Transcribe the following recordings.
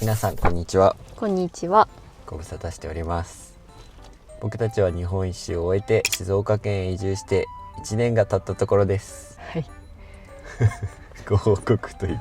皆さんこんにちは。こんにちは。ご無沙汰しております。僕たちは日本一周を終えて静岡県へ移住して1年が経ったところです。はい。ご報告という、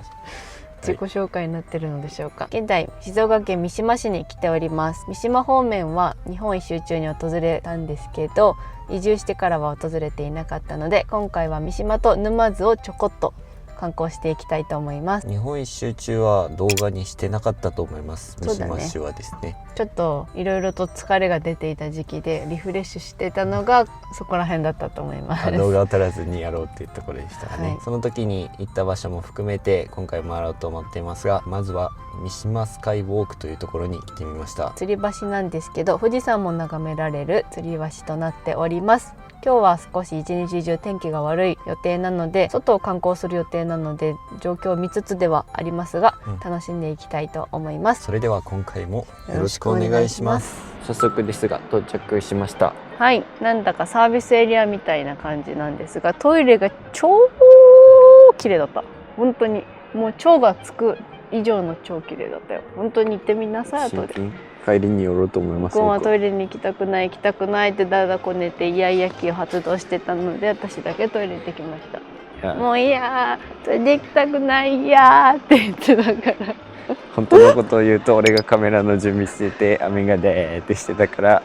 自己紹介になってるのでしょうか。現在静岡県三島市に来ております。三島方面は日本一周中に訪れたんですけど、移住してからは訪れていなかったので、今回は三島と沼津をちょこっと観光していきたいと思います。日本一周中は動画にしてなかったと思います。そうだね。三島市はですね、ちょっといろいろと疲れが出ていた時期でリフレッシュしてたのがそこら辺だったと思います。動画を撮らずにやろうっていうところでしたね、はい、その時に行った場所も含めて今回回ろうと思っていますが、まずは三島スカイウォークというところに来てみました。吊り橋なんですけど、富士山も眺められる吊り橋となっております。今日は少し一日中天気が悪い予定なので、外を観光する予定なので状況を見つつではありますが、楽しんでいきたいと思います。それでは今回もよろしくお願いします。早速ですが到着しました。はい、なんだかサービスエリアみたいな感じなんですが、トイレが超綺麗だった。本当にもう超がつく以上の超綺麗だったよ。本当に行ってみなさい。後で帰りに寄ろうと思います。僕はトイレに行きたくないってだだこねてイヤイヤ期を発動してたので、私だけトイレ行ってきました。もういやー、トイレ行きたくないやーって言ってたから本当のことを言うと俺がカメラの準備してて雨がでーってしてたから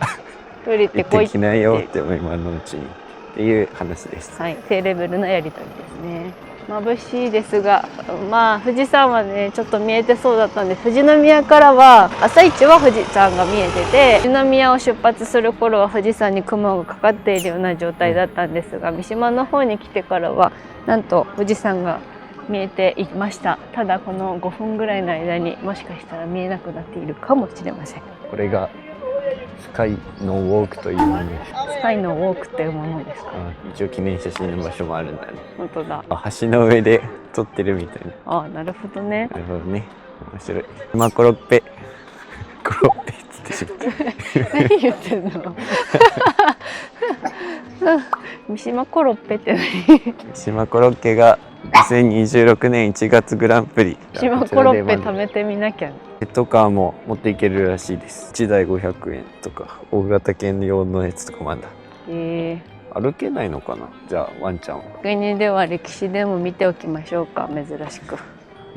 トイレ行ってこい行ってきなよって今のうちにっていう話です。はい、低レベルのやり取りですね。眩しいですが、まあ富士山はねちょっと見えてそうだったんで、富士宮からは朝一は富士山が見えてて、富士宮を出発する頃は富士山に雲がかかっているような状態だったんですが、三島の方に来てからはなんと富士山が見えていました。ただこの5分ぐらいの間にもしかしたら見えなくなっているかもしれません。これがスカイのウォークというものです。スカイのウォークっていうものですか。一応記念写真の場所もあるんだね。本当だ。橋の上で撮ってるみたいな。なるほどね。なるほどね。面白い。今コロッペっつってしまった何言ってんの三島コロッペって何？三島コロッケが2026年1月グランプリ。三島コロッペ食べてみなきゃ。ペットカーも持っていけるらしいです。1台500円とか大型犬用のやつとかもあるんだ。歩けないのかな、じゃあワンちゃんは。国では歴史でも見ておきましょうか、珍しく。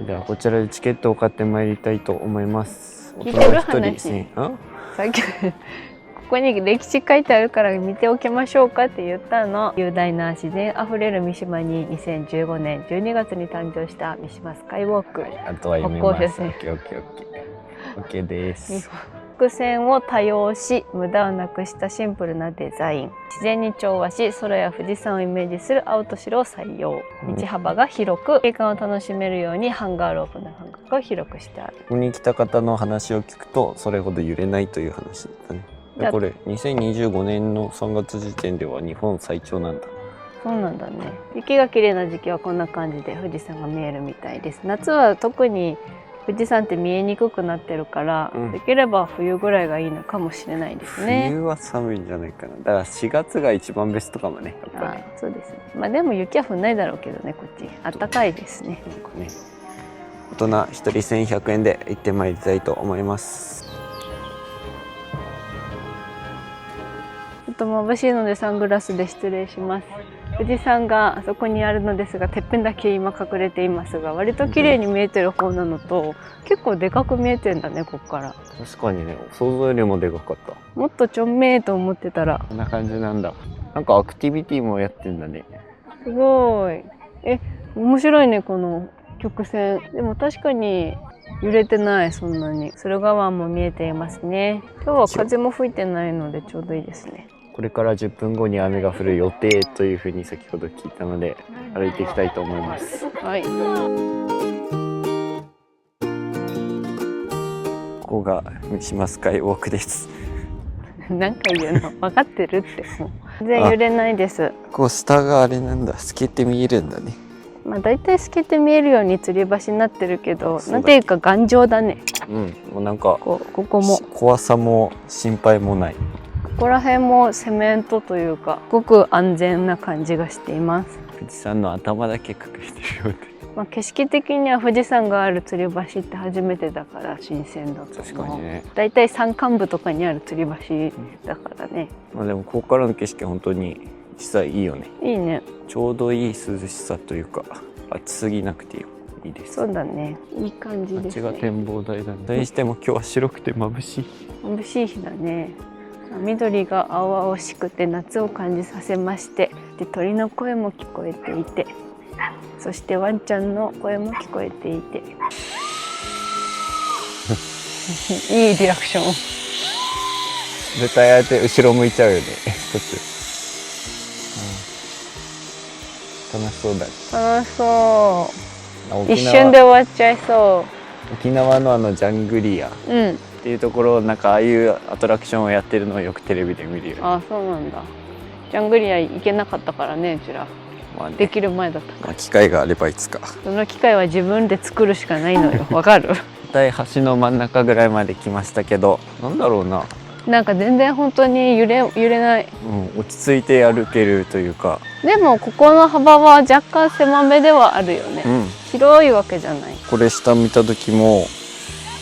ではこちらでチケットを買ってまいりたいと思います。聞いてる話。さっきここに歴史書いてあるから見ておきましょうかって言ったの。雄大な自然あふれる三島に2015年12月に誕生した三島スカイウォーク。あとは読めます。OK です。伏線を多用し、無駄をなくしたシンプルなデザイン。自然に調和し、空や富士山をイメージする青と白を採用。道幅が広く、景観を楽しめるようにハンガーロープの間隔を広くしてある。ここに来た方の話を聞くと、それほど揺れないという話だったね。でこれ2025年の3月時点では日本最長なんだ。そうなんだね。雪が綺麗な時期はこんな感じで富士山が見えるみたいです。夏は特に富士山って見えにくくなってるから、できれば冬ぐらいがいいのかもしれないですね。冬は寒いんじゃないかな。だから4月が一番ベストかもね、やっぱり。そうですね。まあでも雪は降んないだろうけどね、こっち暖かいですね。なんかね、大人1人1100円で行ってまいりたいと思います。ちょっと眩しいのでサングラスで失礼します。富士山があそこにあるのですが、てっぺんだけ今隠れていますが、割と綺麗に見えてる方なのと、結構でかく見えてんだね、こっから。確かにね、想像よりもでかかった。もっとちょんめーと思ってたら。こんな感じなんだ。なんかアクティビティもやってんだね。すごい。面白いね、この曲線。でも確かに揺れてない、そんなに。駿河湾も見えていますね。今日は風も吹いてないのでちょうどいいですね。これから10分後に雨が降る予定というふうに先ほど聞いたので、歩いていきたいと思います。はい。ここが三島スカイウォークです。何回言うの分かってるって。もう全然揺れないです。こう下があれなんだ、透けて見えるんだね。まあだいたい透けて見えるように吊り橋になってるけど、なんていうか頑丈だね。もうなんかここも怖さも心配もない。ここら辺もセメントというか、すごく安全な感じがしています。富士山の頭だけ隠れてるようで。まあ、景色的には富士山がある吊り橋って初めてだから新鮮だと確か思う。にね。だいたい山間部とかにある吊り橋だからね。まあでもここからの景色本当に実際いいよね。いいね。ちょうどいい涼しさというか、暑すぎなくていいです。そうだね。いい感じですね。あっちが展望台だね。それにしても今日は白くて眩しい。眩しい日だね。緑が青々しくて夏を感じさせまして、で鳥の声も聞こえていて、そしてワンちゃんの声も聞こえていていいリアクション。絶対あえて後ろ向いちゃうよねこっち、楽しそうだね。楽しそう。一沖縄瞬で終わっちゃいそ沖縄のジャングリアっう。うん。ていうところ、なんかああいうアトラクションをやってるのをよくテレビで見るよね。あ、そうなんだ。ジャングリア行けなかったからね、うちら。まあね、できる前だったから。機会があればいつか。その機会は自分で作るしかないのよ。わかる？大体橋の真ん中ぐらいまで来ましたけど、なんだろうな、なんか全然本当に揺れない。落ち着いて歩けるというか。でもここの幅は若干狭めではあるよね。広いわけじゃない。これ下見た時も、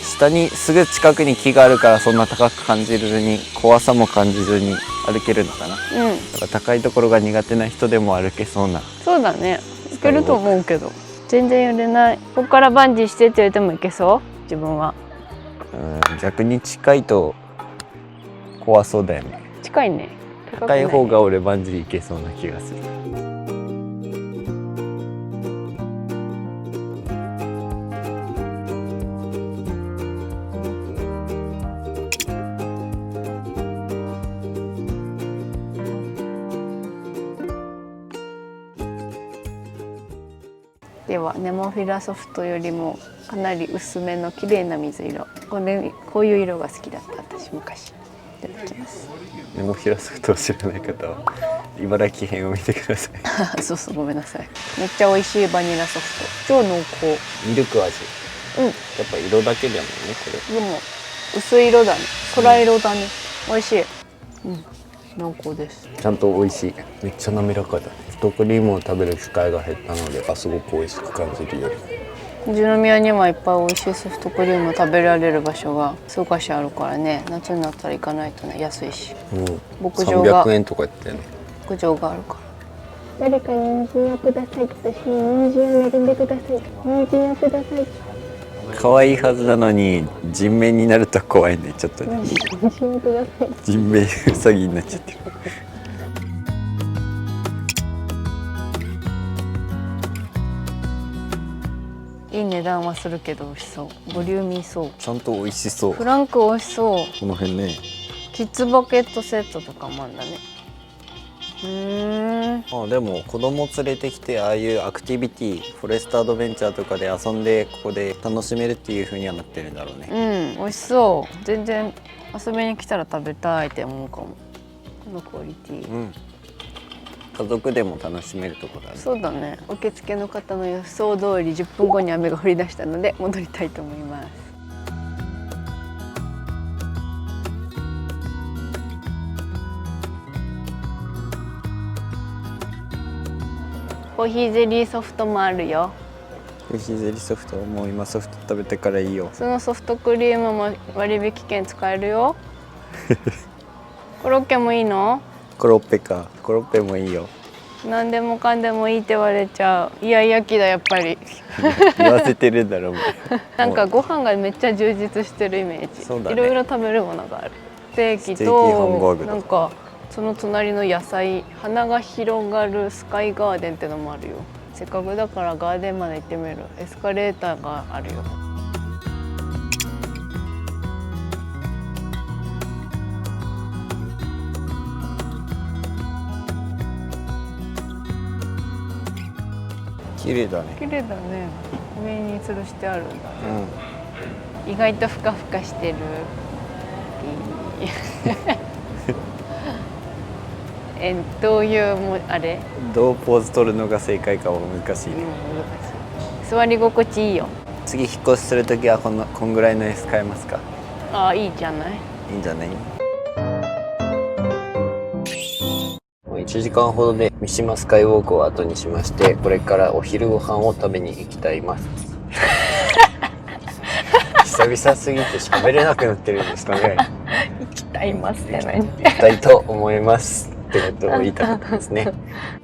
下にすぐ近くに木があるからそんな高く感じずに、怖さも感じずに歩けるのかな。だから高いところが苦手な人でも歩けそうな。そうだね。いけると思うけど全然揺れない。ここからバンジーしてって言われてもいけそう？自分は。逆に近いと怖そうだよね。近いね。高い方が俺バンジー行けそうな気がする。ではネモフィラソフトよりもかなり薄めの綺麗な水色。こういう色が好きだった私昔。いただきます。ネモフィラソフトを知らない方は茨城編を見てください。そうそう、ごめんなさい。めっちゃ美味しいバニラソフト。超濃厚。ミルク味。うん。やっぱ色だけだもんねこれ。でも薄い色だね。空色だね。美味しい。濃厚です。ちゃんと美味しい。めっちゃ滑らかだね。ソフトクリームを食べる機会が減ったので、すごく美味しく感じるより。富士宮にはいっぱい美味しいソフトクリームを食べられる場所が数か所あるからね。夏になったら行かないとね、安いし。牧場が300円とか言ってね。牧場があるから。誰かに人参をください。私に人参を恵んでください。人参をください。可愛いはずなのに人面になると怖いね、ちょっとね。人参をください。人面ウサギになっちゃってる。いい値段はするけど美味しそう。ボリューミーそう。ちゃんと美味しそう。フランク美味しそう。この辺ね。キッズバケットセットとかもあるんだね。でも子供連れてきて、ああいうアクティビティ、フォレストアドベンチャーとかで遊んで、ここで楽しめるっていう風にはなってるんだろうね。美味しそう。全然遊びに来たら食べたいって思うかも。このクオリティ。家族でも楽しめるところだね。そうだね。受付の方の予想通り10分後に雨が降り出したので戻りたいと思います。コーヒーゼリーソフトもあるよ。コーヒーゼリーソフト、もう今ソフト食べてからいいよ。そのソフトクリームも割引券使えるよ。コロッケもいいの？コロッペか。コロッペもいいよ。何でもかんでもいいって言われちゃう。イヤイヤ期だやっぱり。言わせてるんだろう。なんかご飯がめっちゃ充実してるイメージ。そうだね。いろいろ食べるものがある。ステーキステーキハンバーグとなんかその隣の野菜、花が広がるスカイガーデンってのもあるよ。せっかくだからガーデンまで行ってみる。エスカレーターがあるよ。綺麗だね。綺麗だね。上に吊るしてあるんだね。意外とふかふかしてる。どういうあれ？どうポーズ取るのが正解かは難しいね。難しい。座り心地いいよ。次引っ越しするときはこんぐらいの椅子買えますか？ああ、いいじゃない。いいんじゃない？1 1時間ほどで三島スカイウォークを後にしまして、これからお昼ご飯を食べに行きたいます。久々すぎて喋れなくなってるんですかね。行きたいますって何？行きたいと思いますってことを言いたかったですね。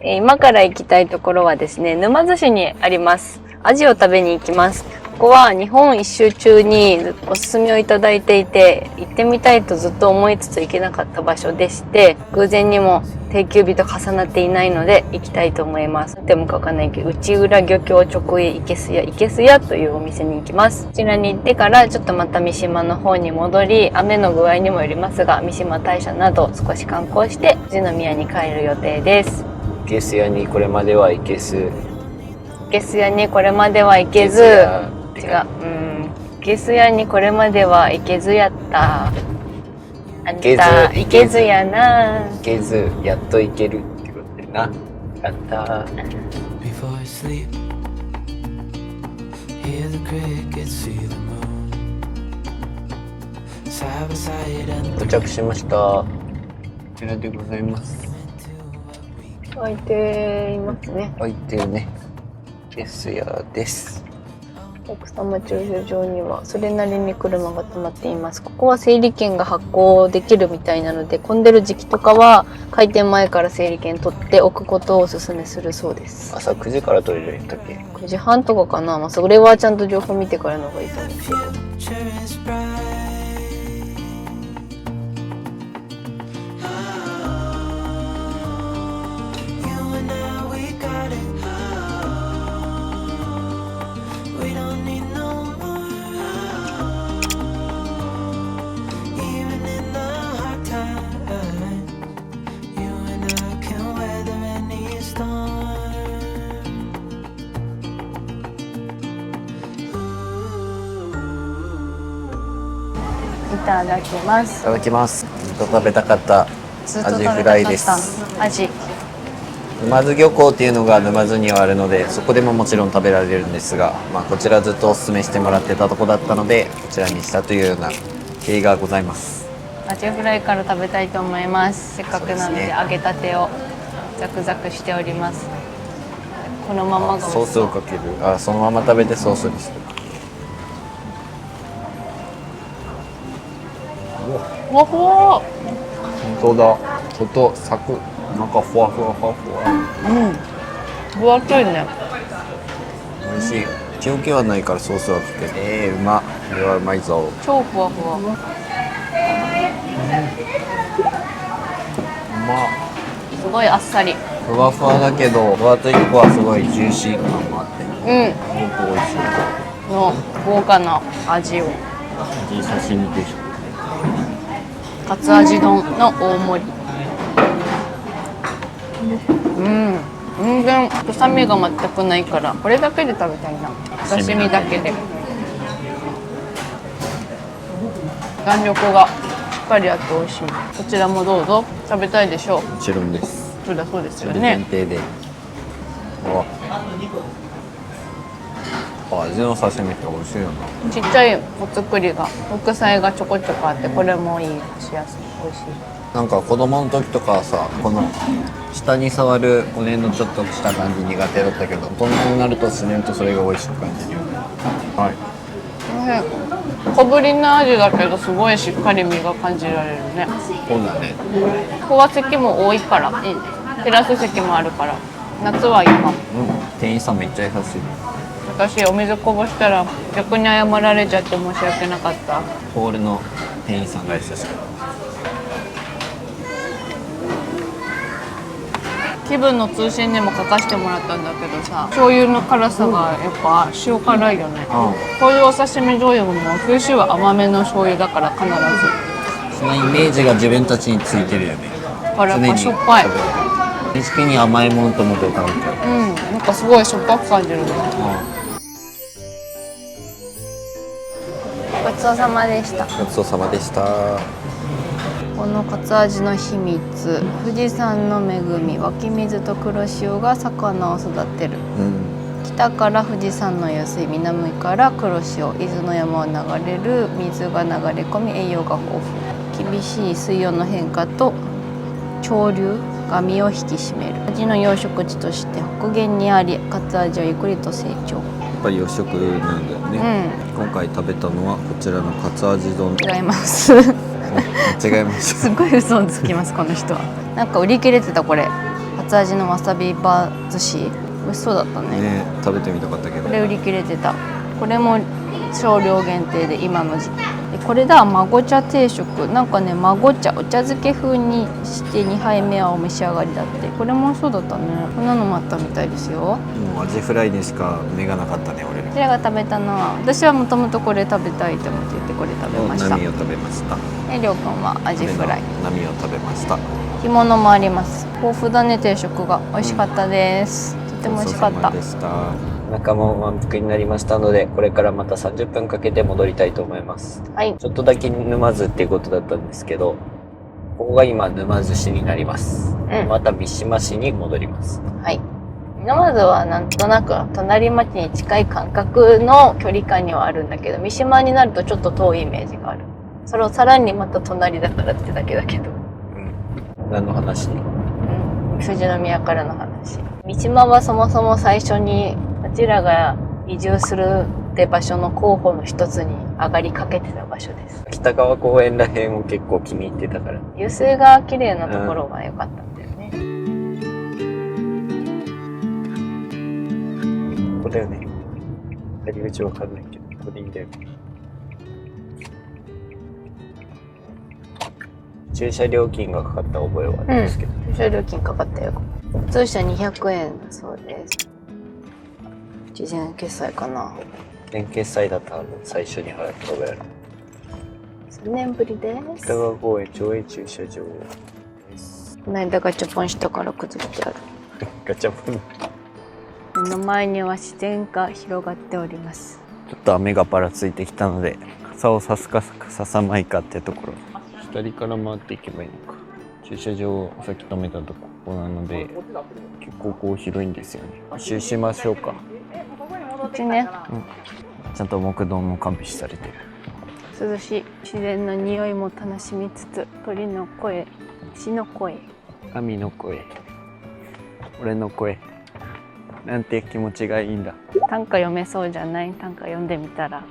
今から行きたいところはですね、沼津市にあります。アジを食べに行きます。ここは日本一周中におすすめをいただいていて、行ってみたいとずっと思いつつ行けなかった場所でして、偶然にも定休日と重なっていないので行きたいと思います。でもかわかんないけど、内浦漁協直営いけすやというお店に行きます。こちらに行ってからちょっとまた三島の方に戻り、雨の具合にもよりますが、三島大社など少し観光して富士宮に帰る予定です。いけす屋にこれまでは行けず、いけす屋にこれまでは行けず、違う、いけす屋にこれまでは行けずやった。あんた行けずやな。行けずやっと行けるってことでな。やったー。到着しました。こちらでございます。開いていますね。開いてるね。いけす屋です。奥様駐車場にはそれなりに車が止まっています。ここは整理券が発行できるみたいなので、混んでる時期とかは開店前から整理券取っておくことをお勧めするそうです。朝9時から取れるんだっけ？9時半とかかな。それはちゃんと情報見てからの方がいいと思うけど。いただきます。いただきます。ずっと食べたかったアジフライです。アジ。沼津漁港っていうのが沼津にはあるので、そこでももちろん食べられるんですが、こちらずっとおすすめしてもらってたとこだったので、こちらにしたというような経緯がございます。アジフライから食べたいと思います。せっかくなので揚げたてをザクザクしております。このままがソースをかける。そのまま食べてソースにする。ほほー。本当だ。外サク、中ふわふわふわふわ。分厚いね。美味しい。気置きはないからソースはかけて。うま。これはうまいぞ。超ふわふわ。うま。すごいあっさり。ふわふわだけど、分厚いとこはすごいジューシー感もあって。すごく美味しい。の豪華な味を。味刺身定食。カツアジ丼の大盛り。全然臭みが全くないからこれだけで食べたいな。刺身だけで弾力がしっかりあって美味しい。こちらもどうぞ。食べたいでしょう。もちろんです。そうだそうですよそれね。前提で。味の刺身って美味しいよな。ちっちゃいお作りが副菜がちょこちょこあって、これもいいしやすい美味しい。なんか子供の時とかはさ、この下に触る骨のちょっとした感じ苦手だったけど、大人になると自然とそれが美味しく感じるよね。はい。小ぶりな味だけどすごいしっかり身が感じられるね。そうだね。ここは席も多いから、テラス席もあるから夏はいいかも。店員さんめっちゃ優しい。私お水こぼしたら逆に謝られちゃって申し訳なかった。ホールの店員さんが優しかった。気分の通信にも書かせてもらったんだけどさ、醤油の辛さがやっぱ塩辛いよね。こういうお刺身醤油も九州は甘めの醤油だから必ずそのイメージが自分たちについてるよね。やっぱしょっぱい。意識に甘いものと思って食べちゃう。なんかすごいしょっぱく感じるね。ごちそうさまでした。ごちそうさまでした。このカツアジの秘密、富士山の恵み、湧き水と黒潮が魚を育てる。北から富士山の湧水、南から黒潮、伊豆の山を流れる水が流れ込み栄養が豊富。厳しい水温の変化と潮流が身を引き締める。味の養殖地として北限にあり、かつ味はゆっくりと成長。やっぱり洋食なんだよね、今回食べたのはこちらのカツアジ丼。違います違いますすごい嘘をつきますこの人は。なんか売り切れてたこれ、カツアジのわさびバ寿司、美味しそうだったね。ね、食べてみたかったけどこれ売り切れてた。これも少量限定で今の時期で、これだ、孫茶定食。なんかね、孫茶お茶漬け風にして2杯目はお召し上がりだって。これもそうだったね。こんなのもあったみたいですよ。もうアジフライにしか目がなかったね俺。こちらが食べたのは、私はもともとこれ食べたいと思って言ってこれ食べました。波を食べました。りょうくんはアジフライ。波を食べました。干物もあります。豊富だね。定食が美味しかったです、とても美味しかった。中も満腹になりましたので、これからまた30分かけて戻りたいと思います。はい。ちょっとだけ沼津っていうことだったんですけど、ここが今沼津市になります。また三島市に戻ります。はい。沼津はなんとなく隣町に近い感覚の距離感にはあるんだけど、三島になるとちょっと遠いイメージがある。それをさらにまた隣だからってだけだけど。何の話？富士宮からの話。三島はそもそも最初にうちらが移住するって場所の候補の一つに上がりかけてた場所です。北川公園らへんを結構気に入ってたから。湧水が綺麗なところが良かったんだよね。ここだよね。入り口わかんないけど、ここでいいんだよ。駐車料金がかかった覚えはあるんですけど、駐車料金かかったよ。通車200円だそうです。事前決済かな。年決済だったら最初に払った覚えある。3年ぶりです。北川公園上映駐車場です。この間ガチャポンしたから崩れてある。ガチャポン。目の前には自然が広がっております。ちょっと雨がぱらついてきたので、傘を差すか差さないかってところ。左から回っていけばいいのか。駐車場をさっき止めたとこなので、結構こう広いんですよね。集しましょうか。こっちね、ちゃんと木道も完備されてる。涼しい。自然の匂いも楽しみつつ、鳥の声、牛の声、神の声、俺の声、なんて気持ちがいいんだ。短歌読めそうじゃない？短歌読んでみたら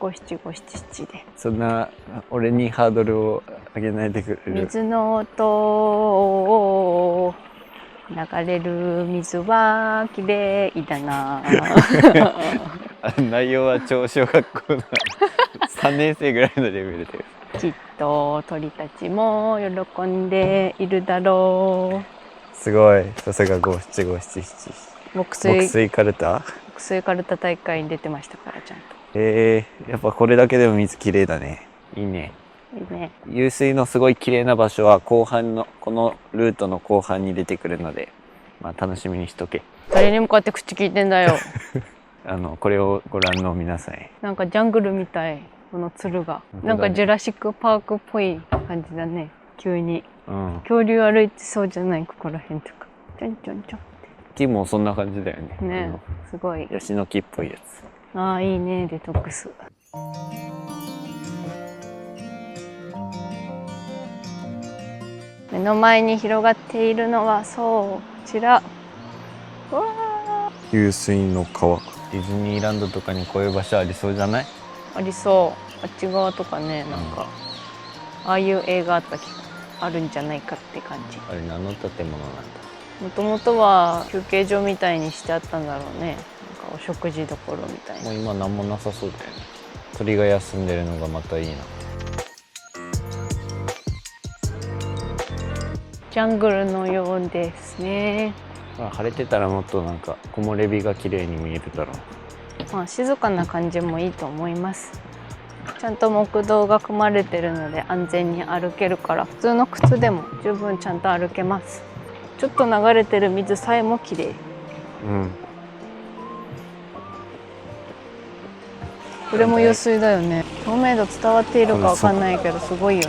五七五七七で。そんな俺にハードルを上げないでくれる？水の音、流れる水は綺麗だな内容は超小学校の3年生ぐらいのレベルで。きっと鳥たちも喜んでいるだろう。すごい。さすが五七五七七。木水カルタ？木水カルタ大会に出てましたから、ちゃんと。やっぱこれだけでも水きれいだね。いいね。いいね。湧水のすごい綺麗な場所は後半のこのルートの後半に出てくるので、まあ楽しみにしとけ。誰に向かって口聞いてんだよこれをご覧の皆さんへ。なんかジャングルみたい、この鶴が、なんかジュラシックパークっぽい感じだね。急に、恐竜歩いてそうじゃない？ここら辺とかちょんちょんちょん。木もそんな感じだよね。ね、すごい。ヤシの木っぽいやつ。ああ、いいね、デトックス。目の前に広がっているのは、そう、こちら。わあ。湧水の川。ディズニーランドとかにこういう場所ありそうじゃない？ありそう。あっち側とかね、なんか、ああいう映画あるんじゃないかって感じ。あれ何の建物なんだ？もともとは休憩所みたいにしてあったんだろうね。なんかお食事どころみたいな。もう今何もなさそうだよね。鳥が休んでるのがまたいいな。ジャングルのようですね。まあ、晴れてたらもっとなんか木漏れ日が綺麗に見えるだろう。まあ静かな感じもいいと思います。ちゃんと木道が組まれてるので安全に歩けるから、普通の靴でも十分ちゃんと歩けます。ちょっと流れてる水さえも綺麗。これも湧水だよね。透明度伝わっているかわかんないけどすごいよね。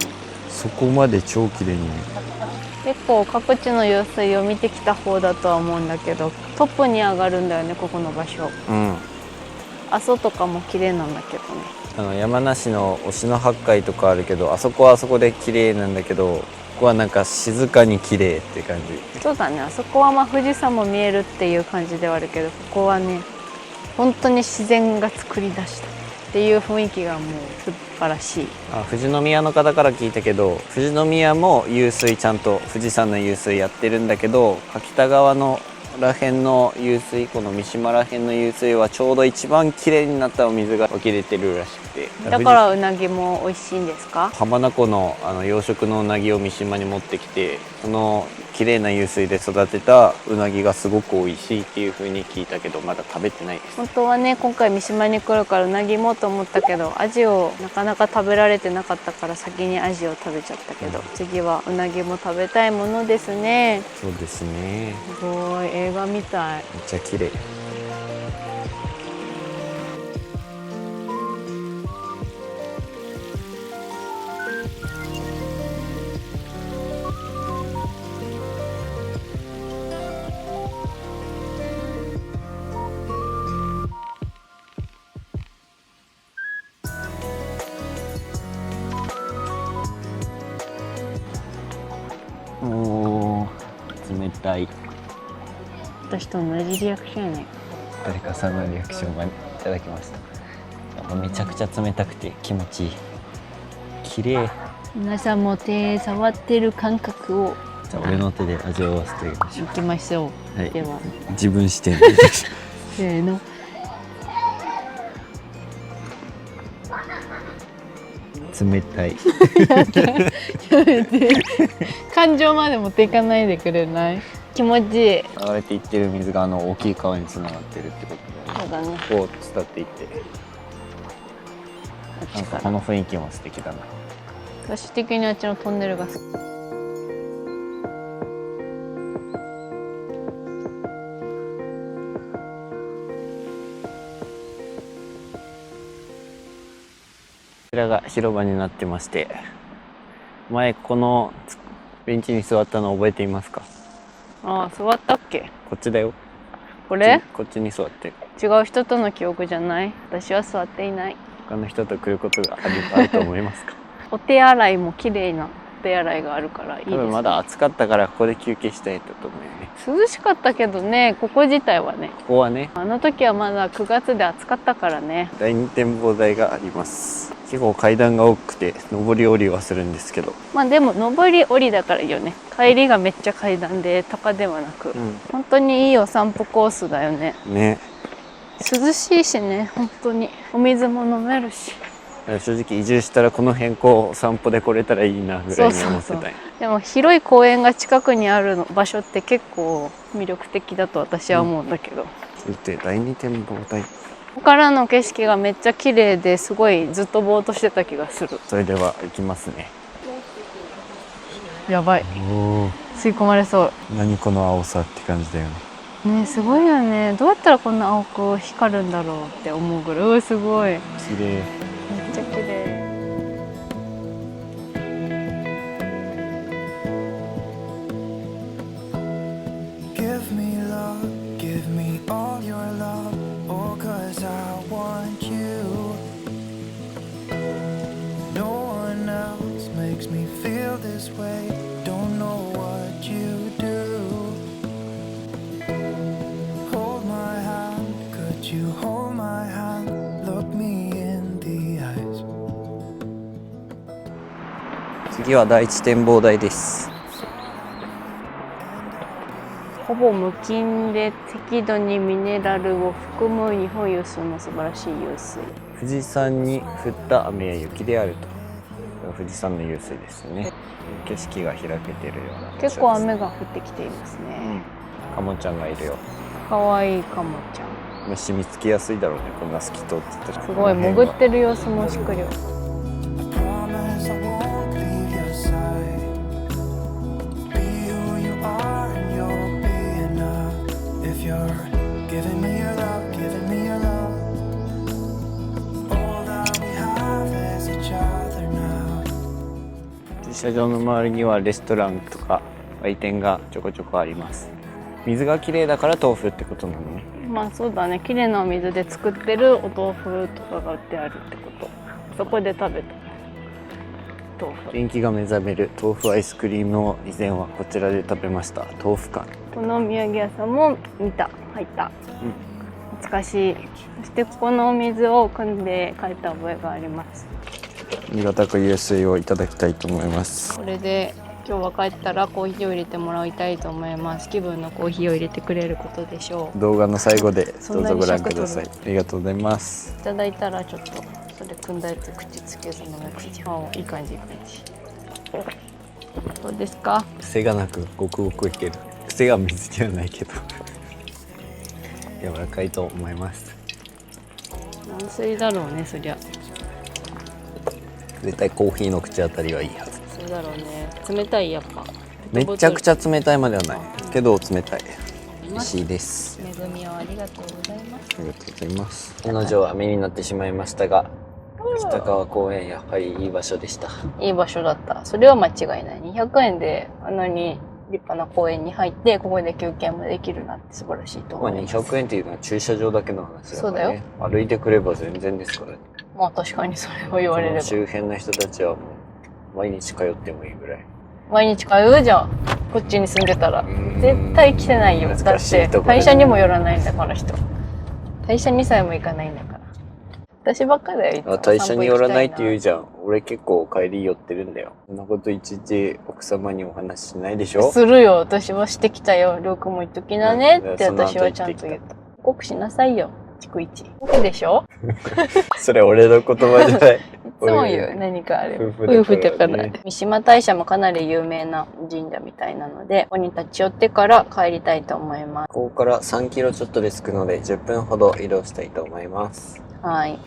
そこまで超綺麗に見える。結構各地の湧水を見てきた方だとは思うんだけど、トップに上がるんだよね、ここの場所。阿蘇とかも綺麗なんだけどね。山梨の忍野八海とかあるけど、あそこはあそこで綺麗なんだけど、こはなんか静かに綺麗って感じ。そうだね、あそこはまあ富士山も見えるっていう感じではあるけど、ここはね本当に自然が作り出したっていう雰囲気がもう素晴らしい。富士宮の方から聞いたけど、富士宮も湧水ちゃんと富士山の湧水やってるんだけど、柿田川のらへんの湧水、この三島らへんの湧水はちょうど一番綺麗になったお水が湧き出てるらしくて、だからうなぎも美味しいんですか？浜名湖の養殖のうなぎを三島に持ってきて、その綺麗な湧水で育てたうなぎがすごく美味しいっていう風に聞いたけど、まだ食べてないです。本当はね、今回三島に来るからうなぎもと思ったけど、アジをなかなか食べられてなかったから先にアジを食べちゃったけど、次はうなぎも食べたいものですね。そうですね。すごい映画みたい。めっちゃ綺麗。おー、冷たい。私と同じリアクションやね。誰かさんのリアクションがいただきました。やっぱめちゃくちゃ冷たくて気持ちいい。綺麗。皆さんも手触ってる感覚を、じゃあ俺の手で味を合わせてあげましょいきましょう。う。はい。では自分視点で。せーの。冷たい。やめて。感情まで持っていかないでくれない？気持ちいい。流れていってる水が大きい川につながってるってことで、そうだね。こう伝っていって、なんかこの雰囲気も素敵だな。私的にあっちのトンネルが好き。こちらが広場になってまして、前このベンチに座ったの覚えていますか？ああ、座ったっけ？こっちだよ。これ？こっちに座って。違う人との記憶じゃない？私は座っていない。他の人と来ることがあると思いますか？お手洗いも綺麗なお手洗いがあるからいいですね。多分まだ暑かったからここで休憩したいと思うよね。涼しかったけどね、ここ自体はね。ここはね、あの時はまだ9月で暑かったからね。第二展望台があります。結構階段が多くて上り下りはするんですけど、まあでも上り下りだからいいよね。帰りがめっちゃ階段で高ではなく、本当にいいお散歩コースだよね。ね。涼しいしね、本当にお水も飲めるし。正直移住したらこの辺こう散歩で来れたらいいなぐらいに思ってたんや。でも広い公園が近くにある場所って結構魅力的だと私は思うんだけど、続いて第二展望台。ここからの景色がめっちゃ綺麗ですごいずっとぼーっとしてた気がする。それでは行きますね。やばい、おー、吸い込まれそ何この青さって感じだよね。うね。すごいよね。どうやったらこんな青く光るんだろうって思うぐらい。うわすごい、めっ綺麗。ちゃ綺麗。Give me love, give me all your love, oh 'cause I want you. No one else makes me feel this way, don't know what you do. Hold my hand, could you hold my hand, look me in the eyes. 次は第一展望台です。ほぼ無菌で適度にミネラルを含む日本有数の素晴らしい湧水。富士山に降った雨や雪であると。富士山の湧水ですね。景色が開けてるような場所です。結構雨が降ってきていますね。カモちゃんがいるよ。かわいいカモちゃん。虫見つけやすいだろうね、こんな透き通ってたら。すごい潜ってる様子もしっくり。 Promise I won't leave your side. Be who you are and you'll be enough. If you're giving me your love, giving me your love. All that we have is each other now. 駐車場の周りにはレストランとか売店がちょこちょこあります。水がきれいだから豆腐ってことなのね。まあそうだね、綺麗なお水で作ってるお豆腐とかが売ってあるってこと。そこで食べた。豆腐。元気が目覚める豆腐アイスクリームを以前はこちらで食べました。豆腐館。このお土産屋さんも見た、入った、懐かしい。そしてここのお水を汲んで帰った覚えがあります。ありがたく湧水をいただきたいと思います。これで今日は帰ったらコーヒーを入れてもらいたいと思います。気分のコーヒーを入れてくれることでしょう。動画の最後でどうぞご覧ください。そんなに尺取るありがとうございます。いただいたらちょっとそれ汲んだやつ口つけずのやつ。いい感じいい感じ。どうですか？癖がなくごくごくいける。癖が水ではないけど柔らかいと思います。軟水だろうね、そりゃ。絶対コーヒーの口当たりはいいはず。そうだろうね。冷たい、やっぱ。めちゃくちゃ冷たいまではないけど冷たい。美味しいです。恵みをありがとうございます。ありがとうございます。彼女は雨になってしまいましたが、北川公園やはりいい場所でした。いい場所だった。それは間違いない。200円であんなに立派な公園に入ってここで休憩もできるなんて素晴らしいと思います。200円っていうのは駐車場だけの話だからね。そうだよ。歩いてくれば全然ですからね。まあ確かにそれを言われれば。周辺の人たちはもう毎日通ってもいいぐらい。毎日通うじゃん。こっちに住んでたら絶対来てないよ。だって会社にも寄らないんだ、この人。会社にさえも行かないんだから。私ばっかだよ。いつも会社に寄らないって言うじゃん。俺結構帰り寄ってるんだよ。そんなこといちいち奥様にお話ししないでしょ。するよ。私はしてきたよ。りょうくんも言っときなねって私はちゃんと言った。報告しなさいよ。逐一。OKでしょ？それ俺の言葉じゃない。いつも言う。何かあれば。夫婦だからね。三島大社もかなり有名な神社みたいなので、ここに立ち寄ってから帰りたいと思います。ここから3キロちょっとで着くので、10分ほど移動したいと思います。はい。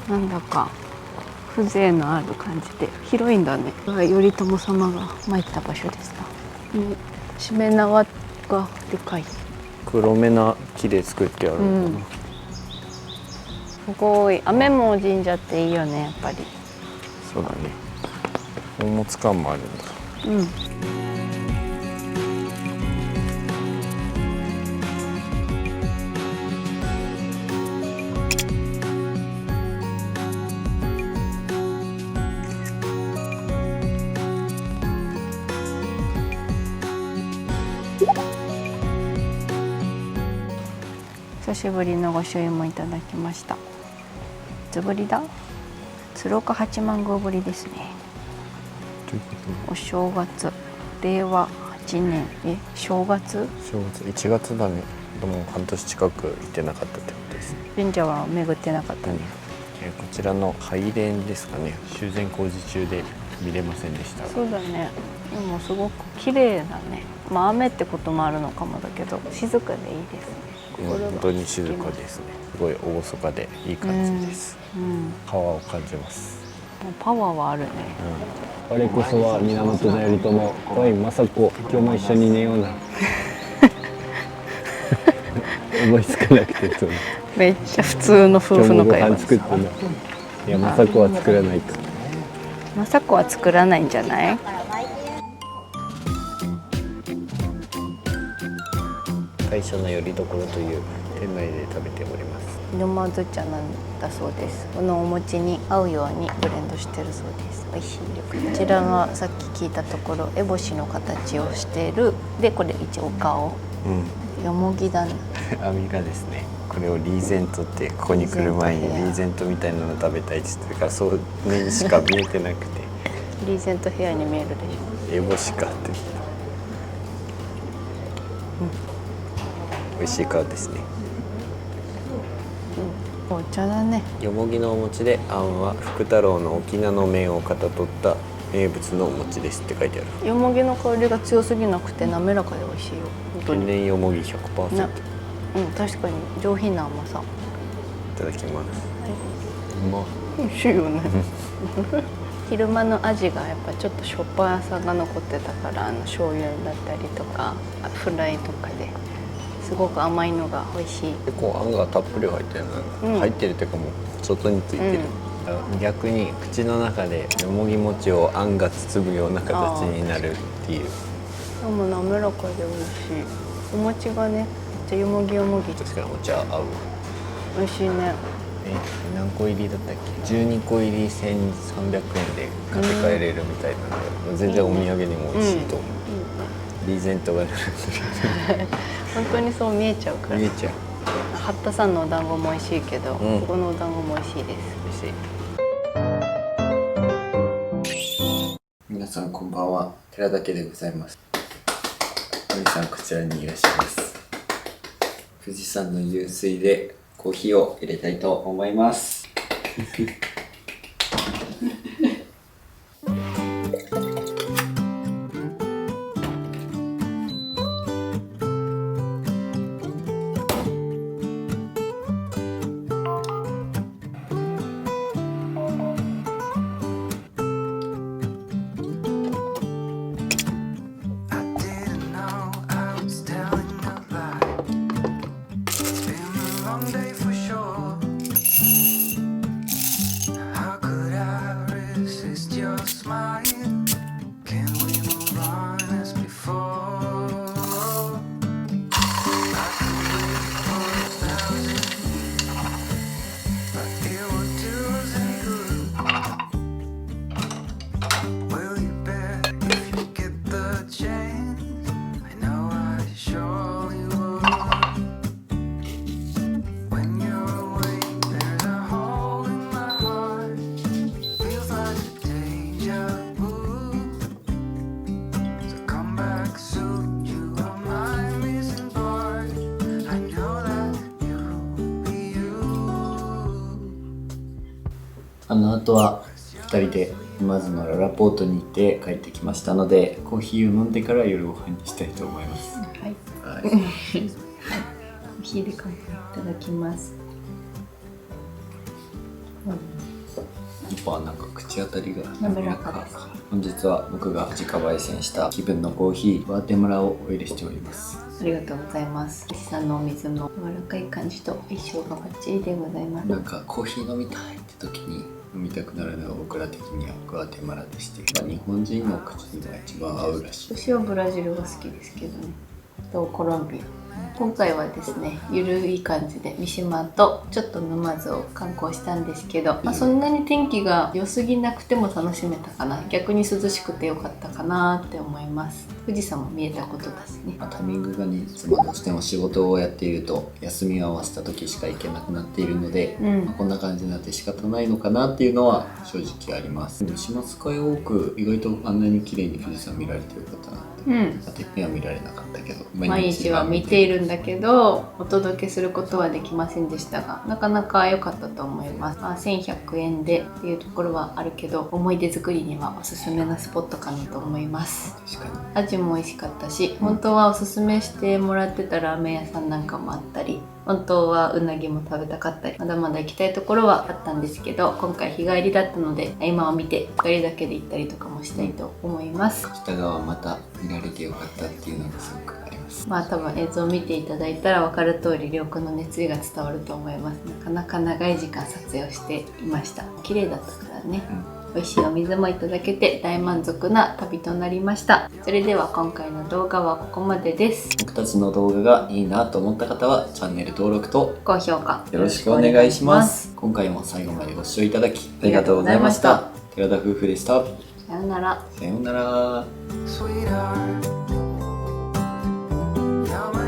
なんだか風情のある感じで広いんだね。頼朝様が参った場所ですか。しめ縄がでかい。黒目な木で作ってあるのかな。すごい。雨も神社っていいよね、やっぱり。そうだね。宝物感もあるんだ。うん。久しぶりの御朱印もいただきました。いつぶりだ？鶴岡八幡宮ぶりですね。お正月、令和8年、正月1月だね。でも半年近く行ってなかったってことですね。神社は巡ってなかったね。こちらの拝殿ですかね。修繕工事中で見れませんでした。そうだね。でもすごく綺麗だね。まあ雨ってこともあるのかもだけど、静かでいいですね。本当に静かですね。すごい厳かでいい感じです。パワーを感じます。パワーはあるね。我こそは源頼朝。おい政子、今日も一緒に寝ような。思いつかなくてそう。めっちゃ普通の夫婦の会話。今日もご飯作ってな。いや政子は作らないと。政子は作らないんじゃない？会社のよりどころという店内で食べております。色まず茶なんだそうです。このお餅に合うようにブレンドしてるそうです。美味しい。こちらはさっき聞いたところ、烏帽子の形をしている。で、これ一応お顔。よもぎだね。網がですね。これをリーゼントってここに来る前にリーゼントみたいなの食べたいって言ってたから、そうにしか見えてなくて。リーゼントヘアに見えるでしょ。烏帽子かって。美味しい顔ですね。お茶だね。よもぎのお餅で、あんは福太郎の沖縄の麺をかたどった名物のお餅ですって書いてある。よもぎの香りが強すぎなくて滑らかで美味しいよ。本当天に。然よもぎ 100%。確かに上品な甘さ。いただきます。うま。美味しいよね。昼間の味がやっぱちょっとしょっぱさが残ってたから、醤油だったりとかフライとかですごく甘いのが美味しい。結構あんがたっぷり入ってるの、入ってるっていうかもう外についてる、逆に口の中でよもぎ餅をあんが包むような形になるっていう。でも滑らかで美味しい。お餅がね、めっちゃよもぎよもぎ。確かにお茶合う。美味しいね。何個入りだったっけ？12個入り1300円で買って帰れるみたいなので、全然お土産にも美味しいと思う。リーゼントが出る。本当にそう見えちゃうから。見えちゃう。八田さんのお団子も美味しいけど、ここのお団子も美味しいです。美味しい。皆さんこんばんは、寺田家でございます。富士山こちらにいらっしゃいます。富士山の湧水でコーヒーを入れたいと思います。I didn't know I was telling a lie. It's been a long day for sure. How could I resist your smile? Can we move on as before? I could wait for 1,000 years, but it would do us any good. Will you bet if you get the chance? I know I surely would. When you're awake, there's a hole in my heart. Feels like a deja vu. So come back soon, you are my missing part. I know that you'll be you. あとは2人でまずのララポートに行って帰ってきましたので、コーヒーを飲んでから夜ご飯にしたいと思います。はい。はい。コーヒーで乾杯いただきます。やっぱなんか口当たりが滑らかです。本日は僕が自家焙煎した気分のコーヒーグアテマラをお入れしております。ありがとうございます。富士山のお水の柔らかい感じと相性がバッチリでございます。なんかコーヒー飲みたいって時に飲みたくなるのが僕ら的にはグアテマラでして、日本人の口には一番合うらしい。私はブラジルが好きですけどね。とコロンビア。今回はですね、ゆるい感じで三島とちょっと沼津を観光したんですけど、そんなに天気が良すぎなくても楽しめたかな。逆に涼しくてよかったかなって思います。富士山も見えたことだしね。タイミングがね、いつもどうしても仕事をやっていると休みを合わせた時しか行けなくなっているので、こんな感じになって仕方ないのかなっていうのは正直あります。三島スカイウォーク、意外とあんなに綺麗に富士山見られてよかったなって。てっぺんは見られなかったけど、毎日は見ているんだけどお届けすることはできませんでしたが、なかなか良かったと思います。1100円でっていうところはあるけど、思い出作りにはおすすめなスポットかなと思います。確かにアジも美味しかったし、本当はおすすめしてもらってたラーメン屋さんなんかもあったり、本当はうなぎも食べたかったり、まだまだ行きたいところはあったんですけど、今回日帰りだったので今を見て2人だけで行ったりとかもしたいと思います。北側また見られてよかったっていうのがすごくあります。多分映像を見ていただいたら分かる通り、りょうくんの熱意が伝わると思います。なかなか長い時間撮影をしていました。綺麗だったからね、美味しいお水もいただけて大満足な旅となりました。それでは今回の動画はここまでです。僕たちの動画がいいなと思った方はチャンネル登録と高評価よろしくお願いします。今回も最後までご視聴いただきありがとうございました。寺田夫婦でした。さようなら。さようなら。Sweetheart, you're my